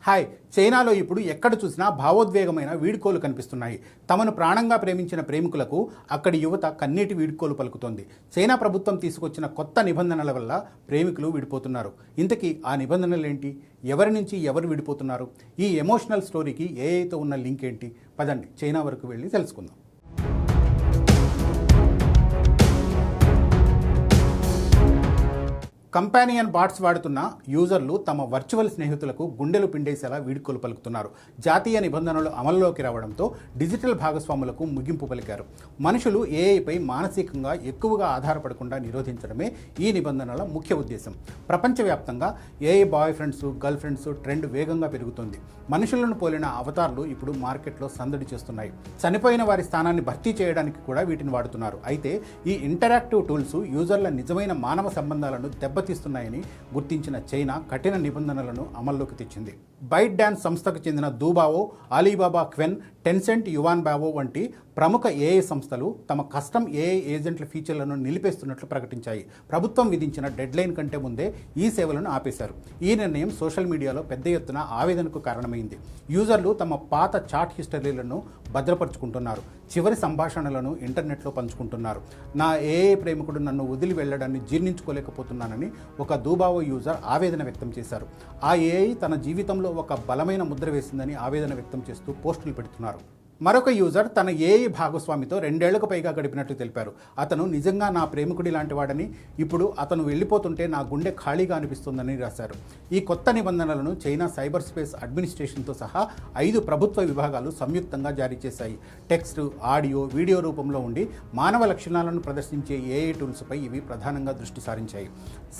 Hi, చైనాలో ఇప్పుడు ఎక్కడ చూసినా భావోద్వేగమైన వీడ్కోలు కనిపిస్తున్నాయి. తమను ప్రాణంగా ప్రేమించిన ప్రేమికులకు అక్కడి యువత కన్నీటి వీడ్కోలు పలుకుతోంది. చైనా ప్రభుత్వం తీసుకొచ్చిన కొత్త నిబంధనల వల్ల ప్రేమికులు విడిపోతున్నారు. ఇంతకీ ఆ నిబంధనలేంటి? ఎవరి నుంచి ఎవరు విడిపోతున్నారు? ఈ ఎమోషనల్ స్టోరీకి ఏఐతో ఉన్న లింక్ ఏంటి? పదండి చైనా వరకు వెళ్ళి తెలుసుకుందాం. కంపానియన్ బాట్స్ వాడుతున్న యూజర్లు తమ వర్చువల్ స్నేహితులకు గుండెలు పిండేసేలా వీడ్కోలు పలుకుతున్నారు. జాతీయ నిబంధనలు అమల్లోకి రావడంతో డిజిటల్ భాగస్వాములకు ముగింపు పలికారు. మనుషులు ఏఐపై మానసికంగా ఎక్కువగా ఆధారపడకుండా నిరోధించడమే ఈ నిబంధనల ముఖ్య ఉద్దేశం. ప్రపంచవ్యాప్తంగా AI boy friends, girl friends trend వేగంగా పెరుగుతుంది. మనుషులను పోలిన అవతార్లు ఇప్పుడు మార్కెట్లో సందడి చేస్తున్నాయి. చనిపోయిన వారి స్థానాన్ని భర్తీ చేయడానికి కూడా వీటిని వాడుతున్నారు. అయితే ఈ ఇంటరాక్టివ్ టూల్స్ యూజర్ల నిజమైన మానవ సంబంధాలను దెబ్బతీస్తున్నాయని గుర్తించిన చైనా కఠిన నిబంధనలను అమల్లోకి తెచ్చింది. బైట్ డాన్స్ సంస్థకు చెందిన దూబావో, అలీబాబా క్వెన్, టెన్సెంట్, యువాన్ బావో వంటి ప్రముఖ ఏఐ సంస్థలు తమ కస్టమ్ ఏఐ ఏజెంట్ల ఫీచర్లను నిలిపేస్తున్నట్లు ప్రకటించాయి. ప్రభుత్వం విధించిన డెడ్లైన్ కంటే ముందే ఈ సేవలను ఆపేశారు. ఈ నిర్ణయం సోషల్ మీడియాలో పెద్ద ఎత్తున ఆవేదనకు కారణమైంది. యూజర్లు తమ పాత చాట్ హిస్టరీలను భద్రపరుచుకుంటున్నారు. చివరి సంభాషణలను ఇంటర్నెట్లో పంచుకుంటున్నారు. నా ఏఐ ప్రేమికుడు నన్ను వదిలి వెళ్లడాన్ని జీర్ణించుకోలేకపోతున్నానని ఒక దూబావో యూజర్ ఆవేదన వ్యక్తం చేశారు. ఆ ఏఐ తన జీవితంలో ఒక బలమైన ముద్ర వేసిందని ఆవేదన వ్యక్తం చేస్తూ పోస్టులు పెడుతున్నారు. మరొక యూజర్ తన ఏఐ భాగస్వామితో 2 ఏళ్లకు పైగా గడిపినట్లు తెలిపారు. అతను నిజంగా నా ప్రేమికుడి లాంటి వాడని, ఇప్పుడు అతను వెళ్ళిపోతుంటే నా గుండె ఖాళీగా అనిపిస్తుందని రాశారు. ఈ కొత్త నిబంధనలను చైనా సైబర్ స్పేస్ అడ్మినిస్ట్రేషన్తో సహా 5 ప్రభుత్వ విభాగాలు సంయుక్తంగా జారీ చేశాయి. టెక్స్ట్, ఆడియో, వీడియో రూపంలో ఉండి మానవ లక్షణాలను ప్రదర్శించే ఏఐ టూల్స్పై ఇవి ప్రధానంగా దృష్టి సారించాయి.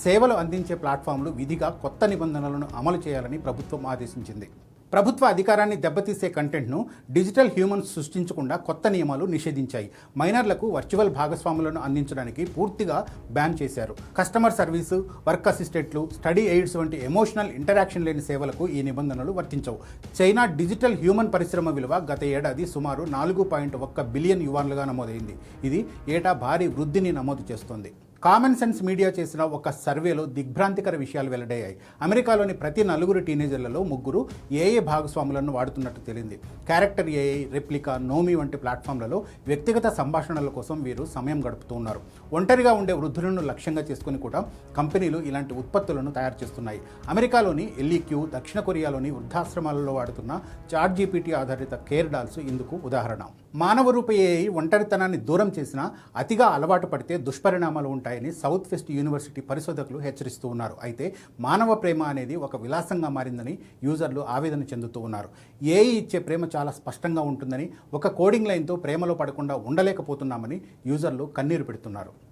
సేవలు అందించే ప్లాట్ఫామ్లు విధిగా కొత్త నిబంధనలను అమలు చేయాలని ప్రభుత్వం ఆదేశించింది. ప్రభుత్వ అధికారాన్ని దెబ్బతీసే కంటెంట్ను డిజిటల్ హ్యూమన్స్ సృష్టించకుండా కొత్త నియమాలు నిషేధించాయి. మైనర్లకు వర్చువల్ భాగస్వాములను అందించడానికి పూర్తిగా బ్యాన్ చేశారు. కస్టమర్ సర్వీసు, వర్క్ అసిస్టెంట్లు, స్టడీ ఎయిడ్స్ వంటి ఎమోషనల్ ఇంటరాక్షన్ లేని సేవలకు ఈ నిబంధనలు వర్తించవు. చైనా డిజిటల్ హ్యూమన్ పరిశ్రమ విలువ గత ఏడాది సుమారు 4.1 బిలియన్ యువాన్లుగా నమోదైంది. ఇది ఏటా భారీ వృద్ధిని నమోదు చేస్తోంది. కామన్ సెన్స్ మీడియా చేసిన ఒక సర్వేలో దిగ్భ్రాంతికర విషయాలు వెల్లడయ్యాయి. అమెరికాలోని ప్రతి 4 టీనేజర్లలో 3 ఏఐ భాగస్వాములను వాడుతున్నట్టు తేలింది. క్యారెక్టర్ ఏఐ, రెప్లికా, నోమి వంటి ప్లాట్ఫామ్లలో వ్యక్తిగత సంభాషణల కోసం వీరు సమయం గడుపుతూ ఉన్నారు. ఒంటరిగా ఉండే వృద్ధులను లక్ష్యంగా చేసుకుని కూడా కంపెనీలు ఇలాంటి ఉత్పత్తులను తయారు చేస్తున్నాయి. అమెరికాలోని ఎల్ఈక్యూ, దక్షిణ కొరియాలోని వృద్ధాశ్రమాలలో వాడుతున్న చాట్ జీపీటీ ఆధారిత కేర్ డాల్స్ ఇందుకు ఉదాహరణ. మానవ రూప ఏఐ ఒంటరితనాన్ని దూరం చేసినా అతిగా అలవాటు పడితే దుష్పరిణామాలు ఉంటాయని సౌత్ వెస్ట్ యూనివర్సిటీ పరిశోధకులు హెచ్చరిస్తూ ఉన్నారు. అయితే మానవ ప్రేమ అనేది ఒక విలాసంగా మారిందని యూజర్లు ఆవేదన చెందుతూ ఉన్నారు. ఏఐ ఇచ్చే ప్రేమ చాలా స్పష్టంగా ఉంటుందని, ఒక కోడింగ్ లైన్తో ప్రేమలో పడకుండా ఉండలేకపోతున్నామని యూజర్లు కన్నీరు పెడుతున్నారు.